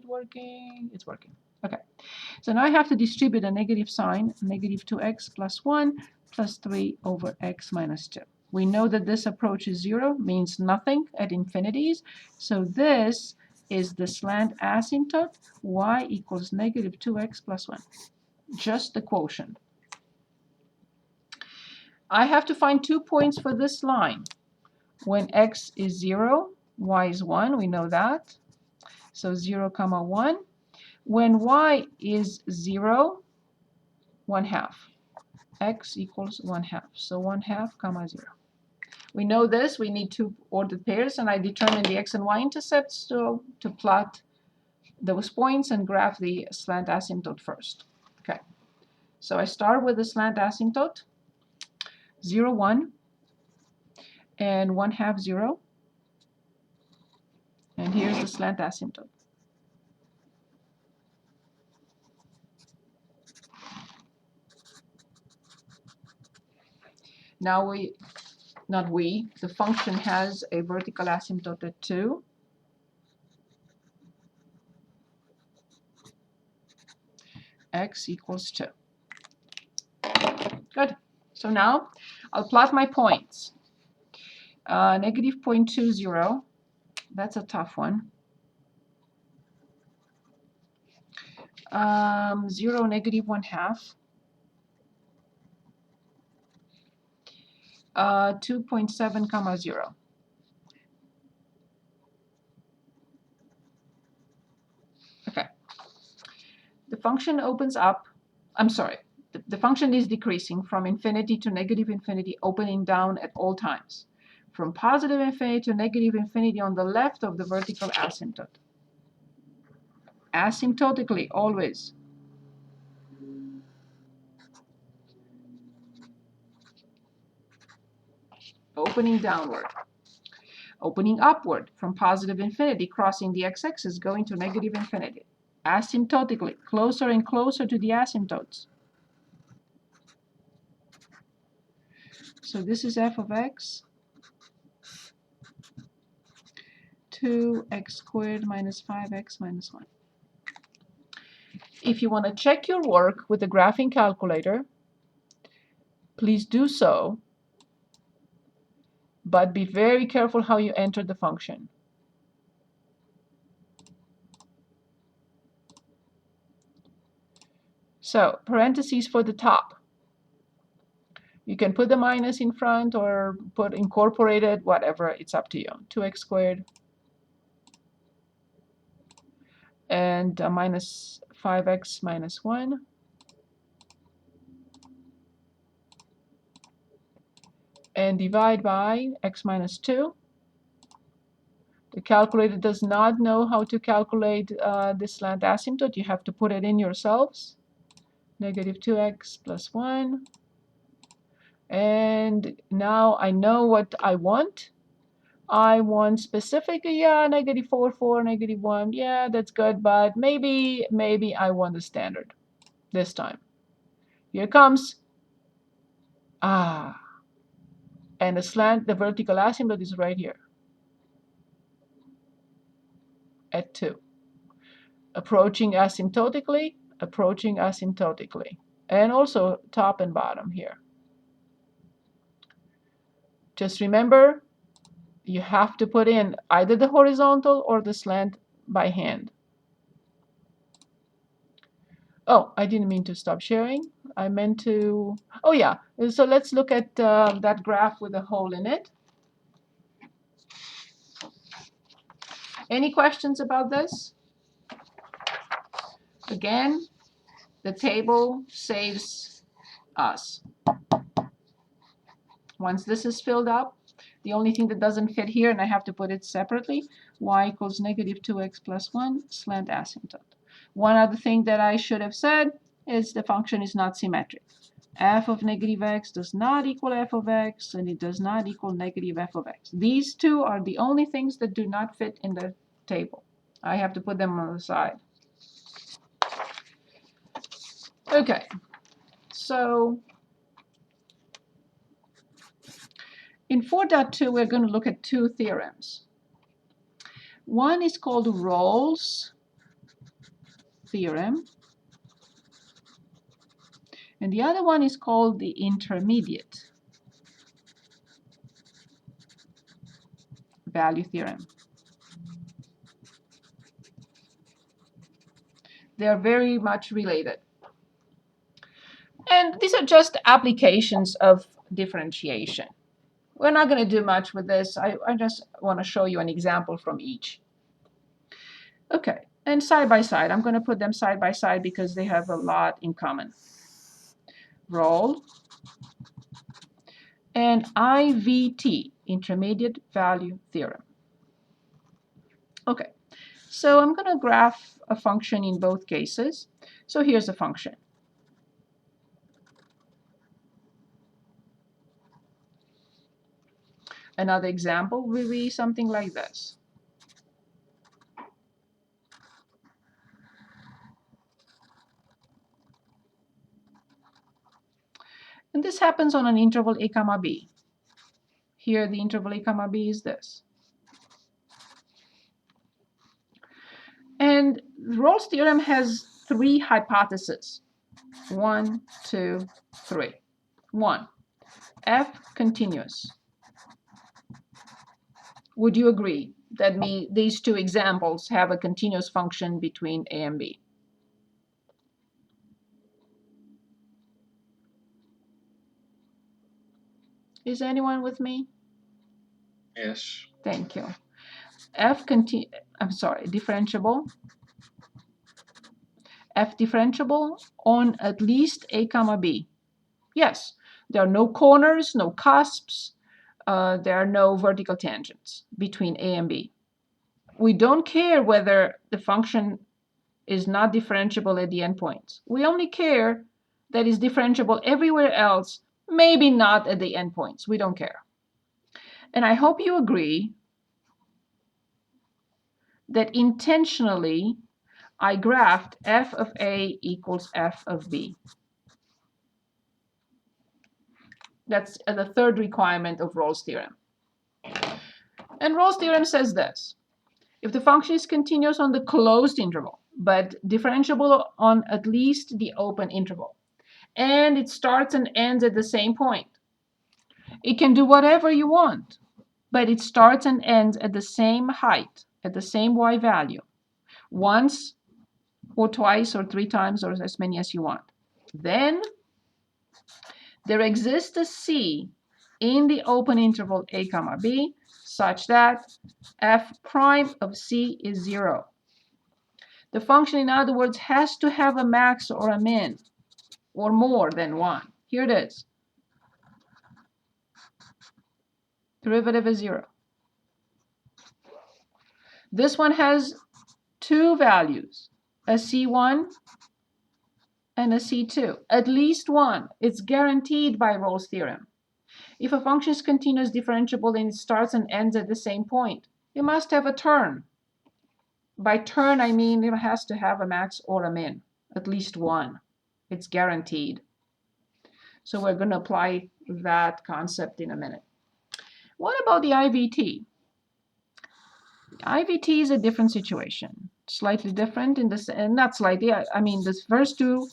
working? It's working. Okay. So now I have to distribute a negative sign, negative 2x plus 1 plus 3 over x minus 2. We know that this approaches 0, means nothing at infinities. So this is the slant asymptote, y equals negative 2x plus 1. Just the quotient. I have to find 2 points for this line. When x is 0, y is 1, we know that. So 0, 1. When y is 0, 1/2. X equals 1/2. So 1/2, 0. We know this. We need 2 ordered pairs, and I determine the x and y intercepts to plot those points and graph the slant asymptote first. Okay. So I start with the slant asymptote, 0, 1, and 1/2, 0. And here's the slant asymptote. Now the function has a vertical asymptote at 2. X equals 2. Good. So now I'll plot my points. Negative 0.20. That's a tough one. 0, negative 1/2. 2.7, 0. Okay. The function opens up. I'm sorry. The function is decreasing from infinity to negative infinity, opening down at all times. From positive infinity to negative infinity on the left of the vertical asymptote. Asymptotically, always. Opening downward. Opening upward from positive infinity, crossing the x-axis, going to negative infinity. Asymptotically, closer and closer to the asymptotes. So this is f of x, 2x squared minus 5x minus 1. If you want to check your work with the graphing calculator, please do so, but be very careful how you enter the function. So, parentheses for the top. You can put the minus in front or put incorporated, whatever, it's up to you. 2x squared and minus 5x minus 1. And divide by x minus 2. The calculator does not know how to calculate this slant asymptote. You have to put it in yourselves. Negative 2x plus 1. And now I know what I want. I want specifically, yeah, negative 4, 4, negative 1. Yeah, that's good, but maybe I want the standard this time. Here it comes. And the vertical asymptote is right here at 2. Approaching asymptotically, and also top and bottom here. Just remember, you have to put in either the horizontal or the slant by hand. Oh, I didn't mean to stop sharing. I meant to, oh yeah, so let's look at that graph with a hole in it. Any questions about this? Again, the table saves us. Once this is filled up, the only thing that doesn't fit here, and I have to put it separately, y equals negative 2x plus 1 slant asymptote. One other thing that I should have said is the function is not symmetric. F of negative x does not equal f of x, and it does not equal negative f of x. These two are the only things that do not fit in the table. I have to put them on the side. Okay, so in 4.2, we're going to look at 2 theorems. One is called Rolle's theorem. And the other one is called the intermediate value theorem. They are very much related. And these are just applications of differentiation. We're not going to do much with this. I just want to show you an example from each. Okay, and side by side. I'm going to put them side by side because they have a lot in common. Rolle and IVT, intermediate value theorem. Okay, so I'm going to graph a function in both cases. So here's a function. Another example will be something like this. And this happens on an interval a comma b. Here the interval a comma b is this. And Rolle's theorem has three hypotheses. 1, 2, 3. 1. F continuous. Would you agree that these two examples have a continuous function between a and b? Is anyone with me? Yes. Thank you. Differentiable. F differentiable on at least a comma b. Yes, there are no corners, no cusps, there are no vertical tangents between a and b. We don't care whether the function is not differentiable at the endpoints. We only care that it's differentiable everywhere else, maybe not at the endpoints. We don't care. And I hope you agree that intentionally I graphed f of a equals f of b. That's the third requirement of Rolle's theorem. And Rolle's theorem says this. If the function is continuous on the closed interval, but differentiable on at least the open interval, and it starts and ends at the same point, it can do whatever you want, but it starts and ends at the same height, at the same y value, once or twice or three times or as many as you want. Then there exists a c in the open interval a comma b such that f prime of c is 0. The function, in other words, has to have a max or a min or more than 1. Here it is. Derivative is 0. This one has two values, a c1 and a c2. At least one. It's guaranteed by Rolle's theorem. If a function is continuous differentiable and it starts and ends at the same point, it must have a term. By term, I mean it has to have a max or a min, at least one. It's guaranteed. So we're going to apply that concept in a minute. What about the IVT? The IVT is a different situation, slightly different in this, and not slightly, I mean the first two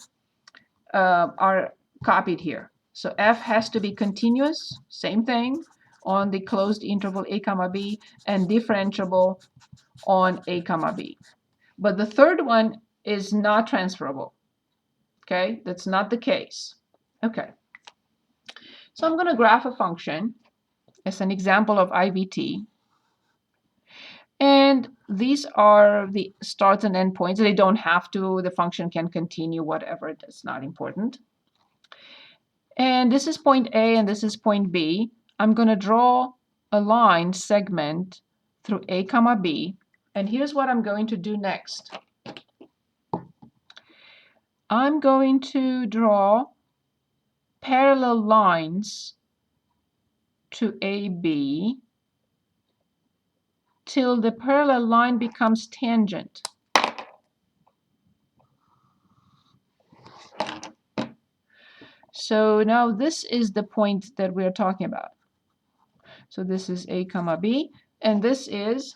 are copied here. So f has to be continuous, same thing, on the closed interval a comma b, and differentiable on a comma b. But the third one is not transferable. Okay, that's not the case. Okay, so I'm going to graph a function as an example of IVT. And these are the start and end points. They don't have to. The function can continue, whatever. That's not important. And this is point A and this is point B. I'm going to draw a line segment through A comma B. And here's what I'm going to do next. I'm going to draw parallel lines to AB till the parallel line becomes tangent. So now this is the point that we're talking about. So this is A comma B, and this is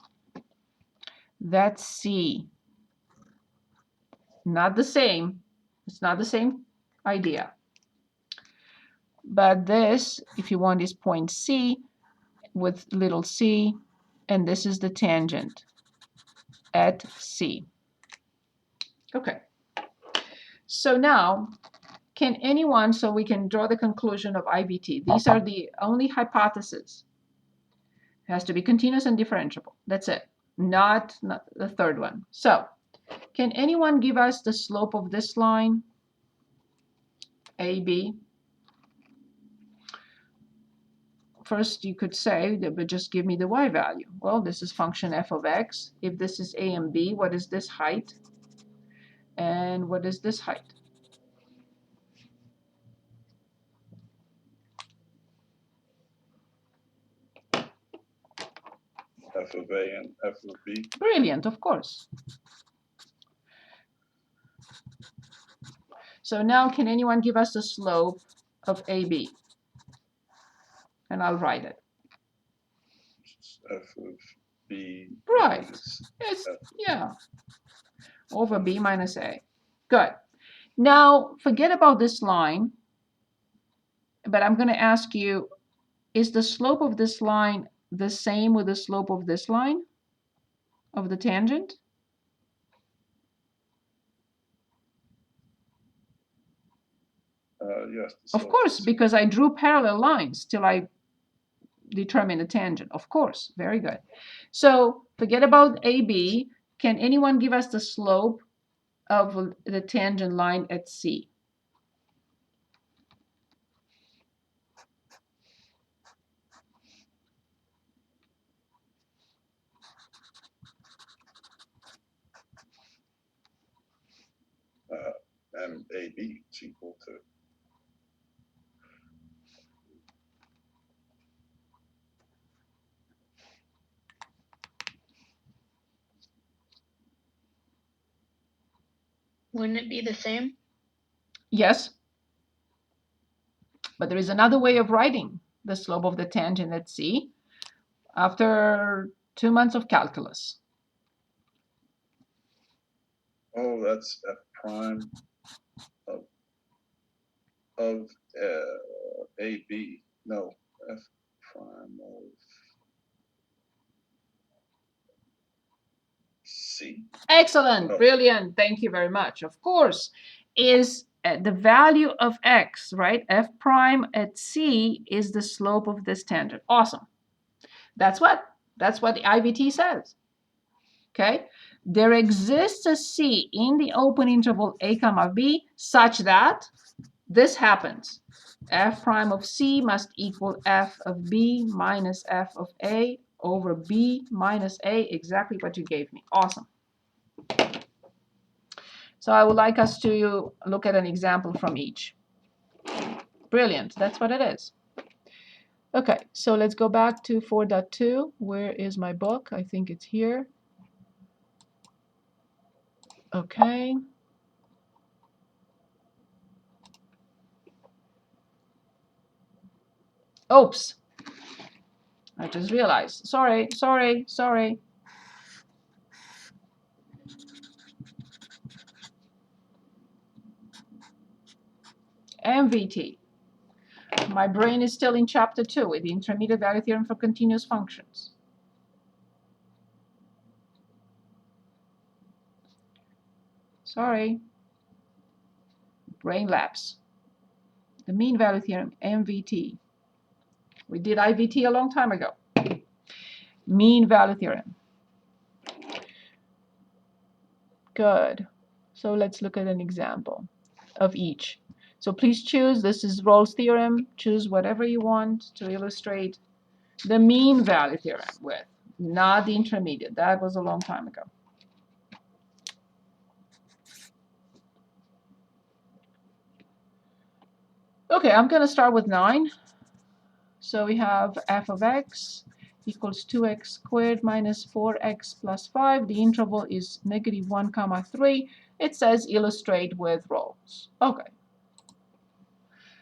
that C. Not the same. It's not the same idea. But this, if you want, is point C with little c, and this is the tangent at C. Okay. So now, can anyone, so we can draw the conclusion of IVT. These are the only hypotheses. It has to be continuous and differentiable. That's it. Not the third one. So, can anyone give us the slope of this line, AB? First, you could say, but just give me the y value. Well, this is function f of x. If this is a and b, what is this height? And what is this height? F of A and F of B. Brilliant, of course. So now, can anyone give us the slope of AB? And I'll write it. F of B. Right. It's, yeah. Over B minus A. Good. Now, forget about this line, but I'm going to ask you, is the slope of this line the same with the slope of this line, of the tangent? Yes. Of course, because I drew parallel lines till I determine the tangent. Of course. Very good. So forget about AB. Can anyone give us the slope of the tangent line at C? And AB is equal to Wouldn't it be the same? Yes. But there is another way of writing the slope of the tangent at C after 2 months of calculus. Oh, that's F prime of AB. No, F prime of C. Excellent. Oh. Brilliant. Thank you very much. Of course, is the value of x, right? F prime at C is the slope of this tangent. Awesome. That's what the IVT says. Okay? There exists a C in the open interval a comma b such that this happens. F prime of C must equal F of B minus F of A over B minus A, exactly what you gave me. Awesome. So I would like us to look at an example from each. Brilliant. That's what it is. Okay, so let's go back to 4.2. Where is my book? I think it's here. Okay. Oops. I just realized. Sorry. MVT. My brain is still in chapter 2 with the intermediate value theorem for continuous functions. Sorry. Brain lapse. The mean value theorem, MVT. We did IVT a long time ago. Mean value theorem. Good. So let's look at an example of each. So please choose, this is Rolle's theorem, choose whatever you want to illustrate the mean value theorem with, not the intermediate. That was a long time ago. Okay, I'm going to start with 9. So we have f of x equals 2x squared minus 4x plus 5. The interval is -1 comma 3. It says illustrate with Rolle's. Okay.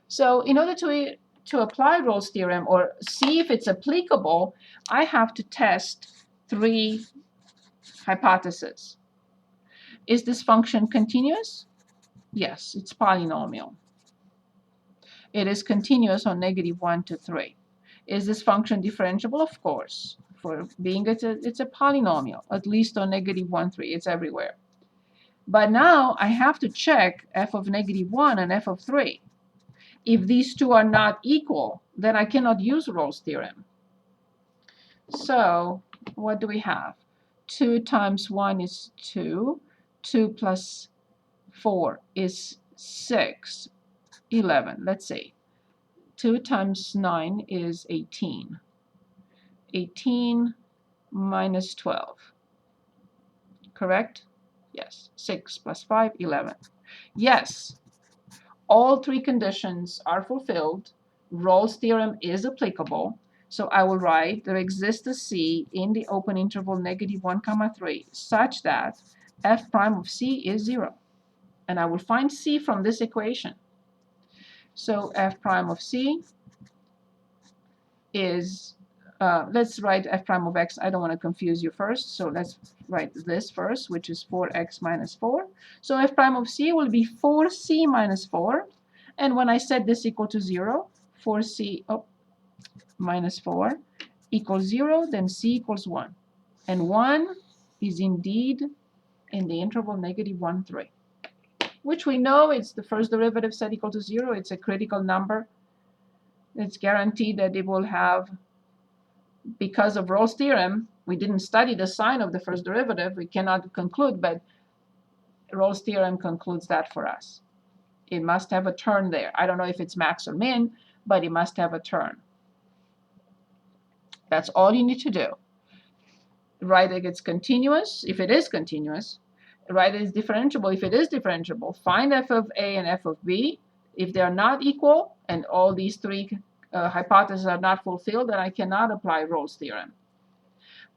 So in order to apply Rolle's theorem or see if it's applicable, I have to test 3 hypotheses. Is this function continuous? Yes, it's polynomial. It is continuous on -1 to 3. Is this function differentiable? Of course. For being it's a polynomial, at least on -1, 3. It's everywhere. But now I have to check f of -1 and f of 3. If these two are not equal, then I cannot use Rolle's theorem. So what do we have? 2 times 1 is 2. 2 plus 4 is 6. 11. Let's see. 2 times 9 is 18. 18 minus 12. Correct? Yes. 6 plus 5, 11. Yes. All three conditions are fulfilled. Rolle's theorem is applicable. So I will write there exists a C in the open interval -1, 3 such that f prime of C is 0. And I will find C from this equation. So f prime of C is, let's write f prime of x. I don't want to confuse you first. So let's write this first, which is 4x minus 4. So f prime of C will be 4c minus 4. And when I set this equal to 0, 4c minus 4 equals 0, then c equals 1. And 1 is indeed in the interval -1, 3. Which we know it's the first derivative set equal to 0. It's a critical number. It's guaranteed that it will have, because of Rolle's theorem, we didn't study the sign of the first derivative. We cannot conclude, but Rolle's theorem concludes that for us. It must have a term there. I don't know if it's max or min, but it must have a term. That's all you need to do. Write that it's continuous, if it is continuous. Write that it's differentiable, if it is differentiable. Find f of a and f of b. If they are not equal, and all these three hypotheses are not fulfilled, then I cannot apply Rolle's theorem.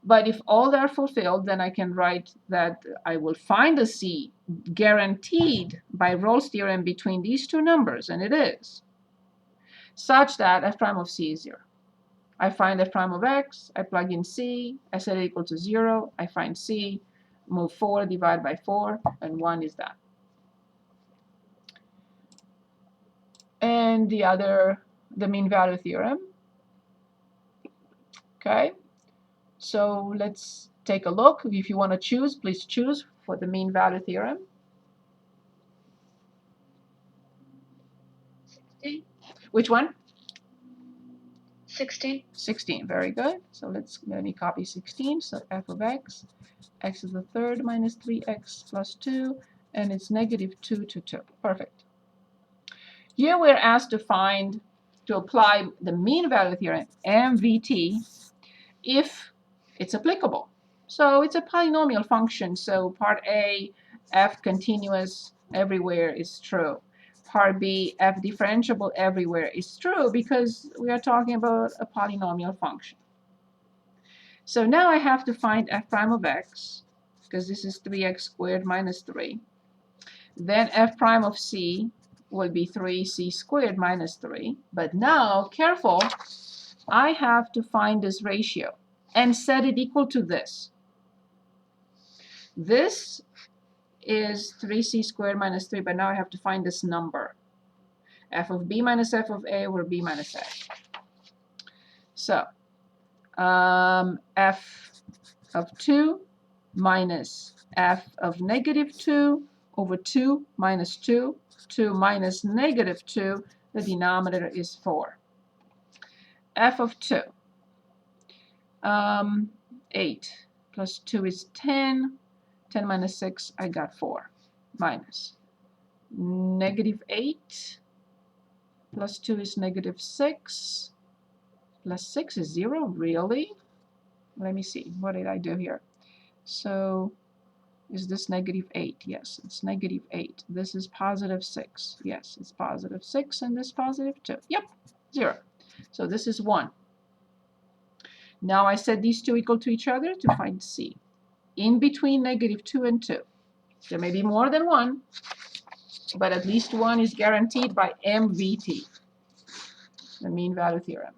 But if all are fulfilled, then I can write that I will find a C guaranteed by Rolle's theorem between these two numbers, and it is, such that f prime of C is 0. I find f prime of x, I plug in C, I set it equal to 0, I find C, move 4, divide by 4, and 1 is that. And the mean value theorem. Okay, so let's take a look. If you want to choose, please choose for the mean value theorem. 16. Which one? 16. 16, very good. So let me copy 16. So f of x, x is the third minus 3x plus 2, and it's -2 to 2. Perfect. Here we're asked to apply the mean value theorem, MVT, if it's applicable. So it's a polynomial function. So part A, f continuous everywhere is true. Part B, f differentiable everywhere is true because we are talking about a polynomial function. So now I have to find f prime of x, because this is 3x squared minus 3. Then f prime of c will be 3c squared minus 3. But now, careful, I have to find this ratio and set it equal to this. This is 3c squared minus 3, but now I have to find this number. F of b minus f of a or b minus a. So, f of 2 minus f of -2 over 2 minus 2. 2 minus -2, the denominator is 4. F of 2. 8 plus 2 is 10. 10 minus 6, I got 4. Minus -8 plus 2 is -6. Plus 6 is 0, really? Let me see, what did I do here? So, is this -8? Yes, it's -8. This is +6. Yes, it's +6, and this +2. Yep, 0. So this is 1. Now I set these two equal to each other to find C. In between -2 and 2. There may be more than 1, but at least 1 is guaranteed by MVT, the mean value theorem.